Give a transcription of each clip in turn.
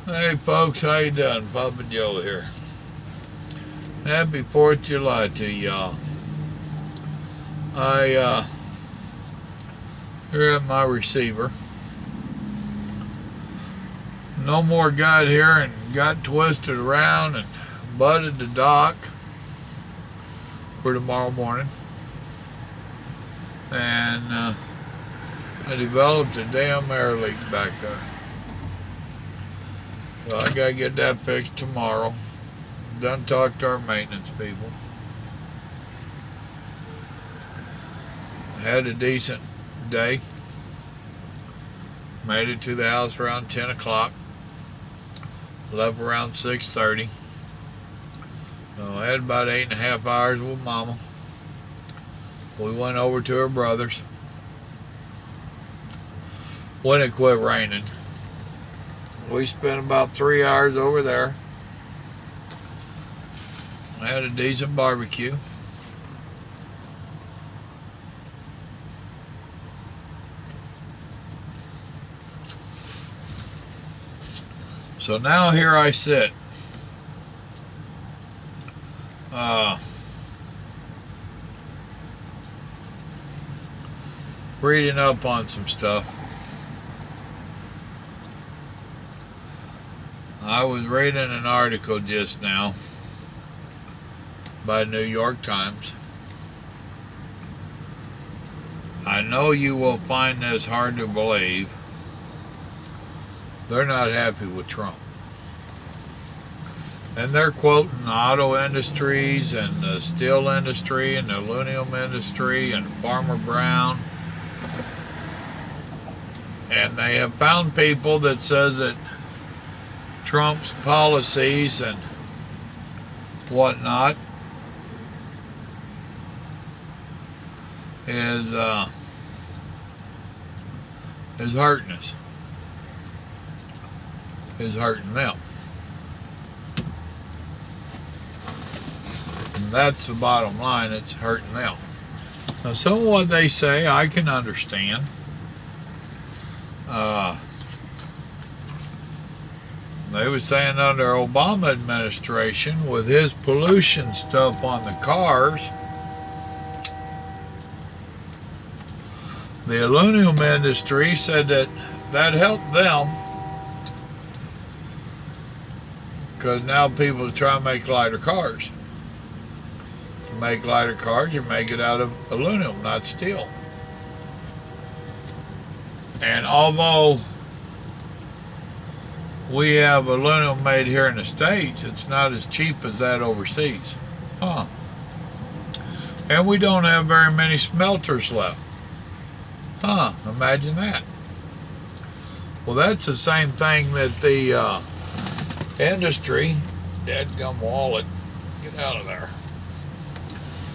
Hey folks, how you doing? Papa Joe here. Happy 4th of July to y'all. Here at my receiver. No more got here and got twisted around and butted the dock for tomorrow morning. And I developed a damn air leak back there. So I gotta get that fixed tomorrow. Done talked to our maintenance people. Had a decent day. Made it to the house around 10 o'clock. Left around 6:30. So I had about 8.5 hours with Mama. We went over to her brother's when it quit raining. We spent about 3 hours over there. I had a decent barbecue. So now here I sit. Reading up on some stuff. I was reading an article just now by New York Times. I know you will find this hard to believe. They're not happy with Trump. And they're quoting the auto industries and the steel industry and the aluminum industry and Farmer Brown. And they have found people that says that Trump's policies and whatnot is hurting us. Is hurting them. And that's the bottom line, it's hurting them. Now some of what they say I can understand. They were saying under Obama administration with his pollution stuff on the cars, the aluminum industry said that helped them because now people are trying to make lighter cars. To make lighter cars, you make it out of aluminum, not steel. And although we have aluminum made here in the States, it's not as cheap as that overseas. And we don't have very many smelters left. Imagine that. Well, that's the same thing that the industry, dadgum wallet, get out of there.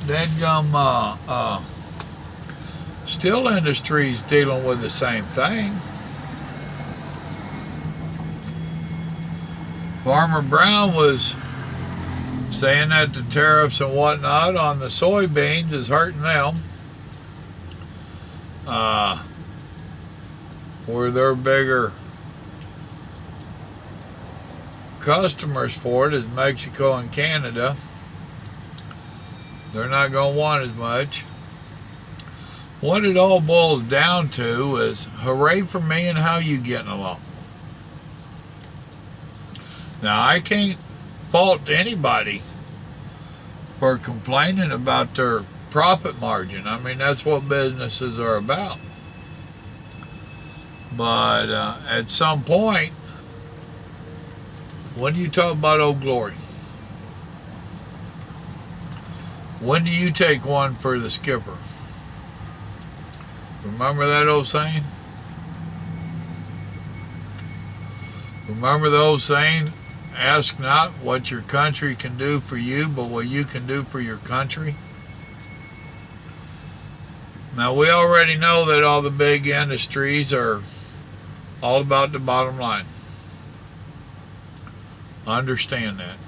Dadgum steel industry is dealing with the same thing. Farmer Brown was saying that the tariffs and whatnot on the soybeans is hurting them. Where they're bigger customers for it is Mexico and Canada. They're not going to want as much. What it all boils down to is hooray for me and how you getting along. Now, I can't fault anybody for complaining about their profit margin. I mean, that's what businesses are about. But at some point, when do you talk about Old Glory? When do you take one for the skipper? Remember that old saying? Remember the old saying? Ask not what your country can do for you, but what you can do for your country. Now, we already know that all the big industries are all about the bottom line. Understand that.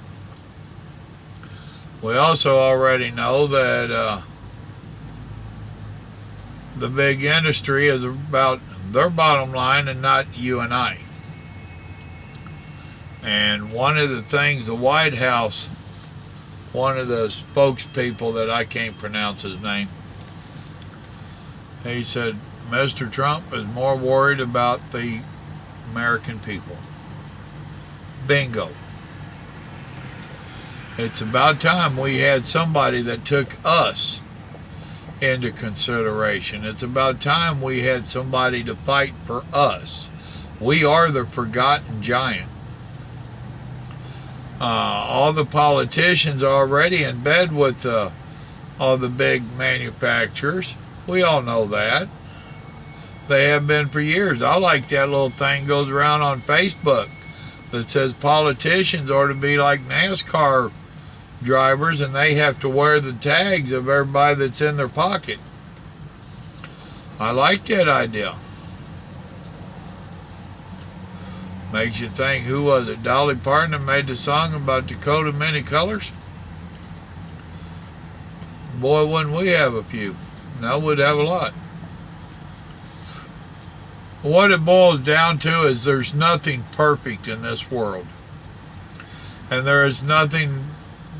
We also already know that the big industry is about their bottom line and not you and I. And one of the things the White House, one of the spokespeople that I can't pronounce his name, he said, Mr. Trump is more worried about the American people. Bingo. It's about time we had somebody that took us into consideration. It's about time we had somebody to fight for us. We are the forgotten giant. All the politicians are already in bed with all the big manufacturers. We all know that. They have been for years. I like that little thing goes around on Facebook that says politicians ought to be like NASCAR drivers and they have to wear the tags of everybody that's in their pocket. I like that idea. Makes you think, who was it? Dolly Parton that made the song about Dakota Many Colors? Boy, wouldn't we have a few. No, we'd have a lot. What it boils down to is there's nothing perfect in this world. And there is nothing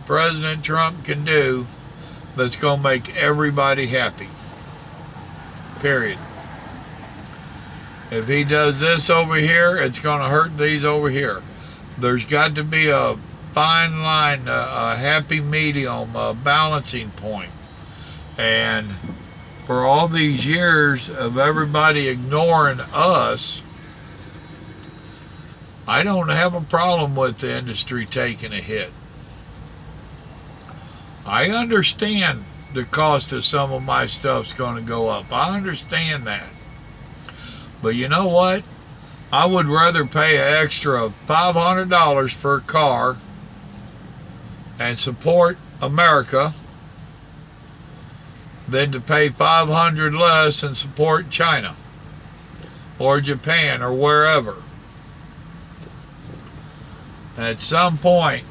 President Trump can do that's going to make everybody happy. Period. If he does this over here, it's going to hurt these over here. There's got to be a fine line, a happy medium, a balancing point. And for all these years of everybody ignoring us, I don't have a problem with the industry taking a hit. I understand the cost of some of my stuff's going to go up. I understand that. But you know what? I would rather pay an extra $500 for a car and support America than to pay $500 less and support China or Japan or wherever. At some point,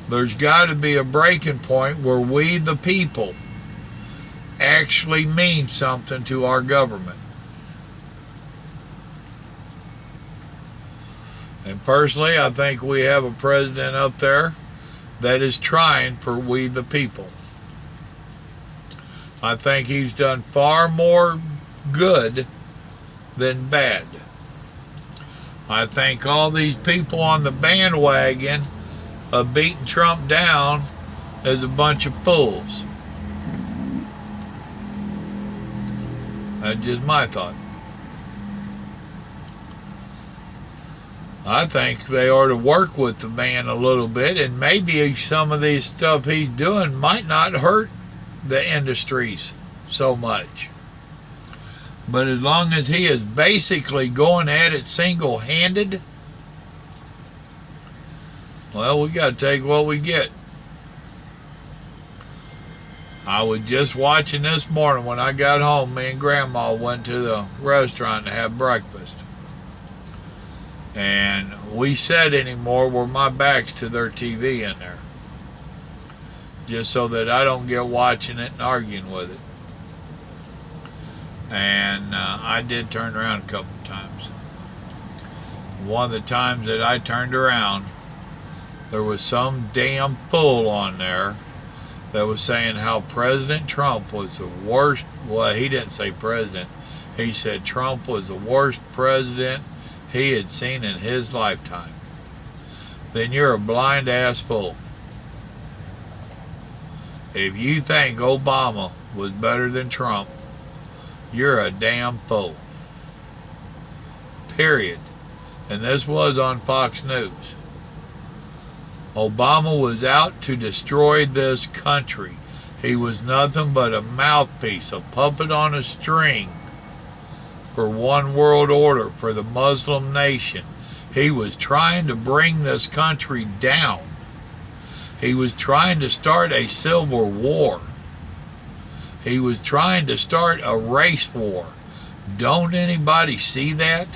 there's got to be a breaking point where we, the people, actually mean something to our government. And personally, I think we have a president up there that is trying for we, the people. I think he's done far more good than bad. I think all these people on the bandwagon of beating Trump down is a bunch of fools. That's just my thought. I think they ought to work with the man a little bit, and maybe some of these stuff he's doing might not hurt the industries so much. But as long as he is basically going at it single-handed, well, we got to take what we get. I was just watching this morning when I got home. Me and Grandma went to the restaurant to have breakfast. And we said anymore where my back's to their TV in there. Just so that I don't get watching it and arguing with it. And I did turn around a couple times. One of the times that I turned around, there was some damn fool on there that was saying how President Trump was the worst. Well, he didn't say president. He said Trump was the worst president he had seen in his lifetime. Then you're a blind ass fool. If you think Obama was better than Trump, you're a damn fool. Period. And this was on Fox News. Obama was out to destroy this country. He was nothing but a mouthpiece, a puppet on a string for one world order, for the Muslim nation. He was trying to bring this country down. He was trying to start a civil war. He was trying to start a race war. Don't anybody see that?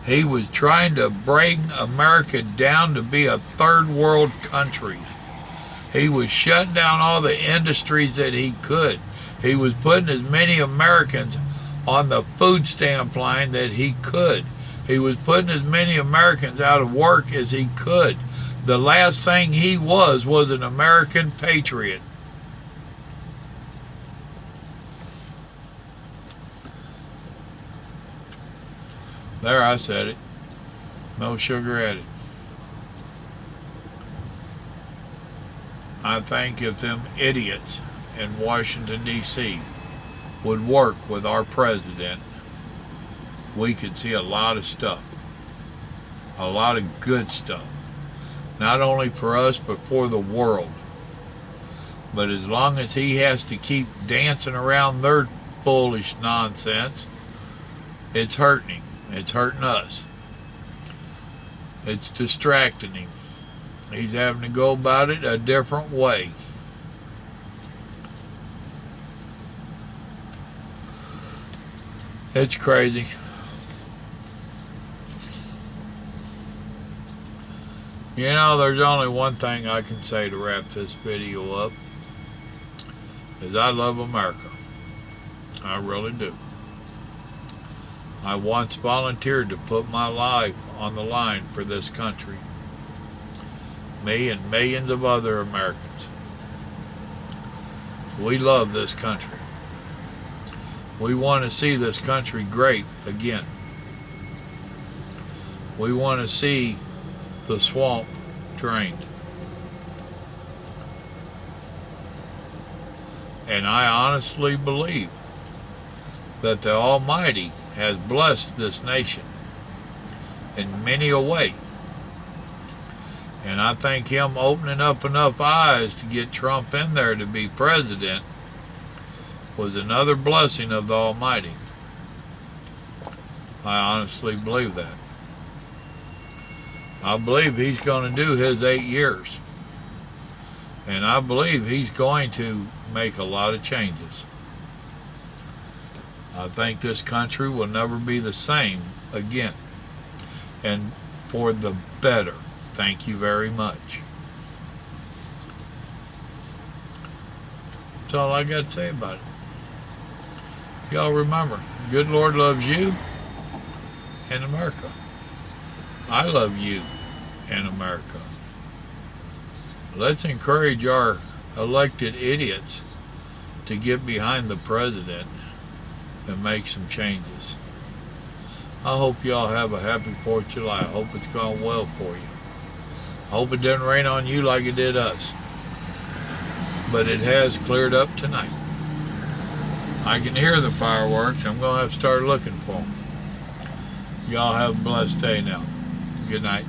He was trying to bring America down to be a third world country. He was shutting down all the industries that he could. He was putting as many Americans on the food stamp line that he could. He was putting as many Americans out of work as he could. The last thing he was an American patriot. There, I said it. No sugar added. I think if them idiots in Washington, D.C. would work with our president, we could see a lot of stuff. A lot of good stuff. Not only for us, but for the world. But as long as he has to keep dancing around their foolish nonsense, it's hurting him. It's hurting us. It's distracting him. He's having to go about it a different way. It's crazy. You know, there's only one thing I can say to wrap this video up, is I love America. I really do. I once volunteered to put my life on the line for this country. Me and millions of other Americans. We love this country. We want to see this country great again. We want to see the swamp drained. And I honestly believe that the Almighty has blessed this nation in many a way. And I think him opening up enough eyes to get Trump in there to be president was another blessing of the Almighty. I honestly believe that. I believe he's going to do his 8 years. And I believe he's going to make a lot of changes. I think this country will never be the same again. And for the better. Thank you very much. That's all I got to say about it. Y'all remember, good Lord loves you and America. I love you and America. Let's encourage our elected idiots to get behind the president and make some changes. I hope y'all have a happy 4th of July. I hope it's gone well for you. I hope it didn't rain on you like it did us. But it has cleared up tonight. I can hear the fireworks. I'm going to have to start looking for them. Y'all have a blessed day now. Good night.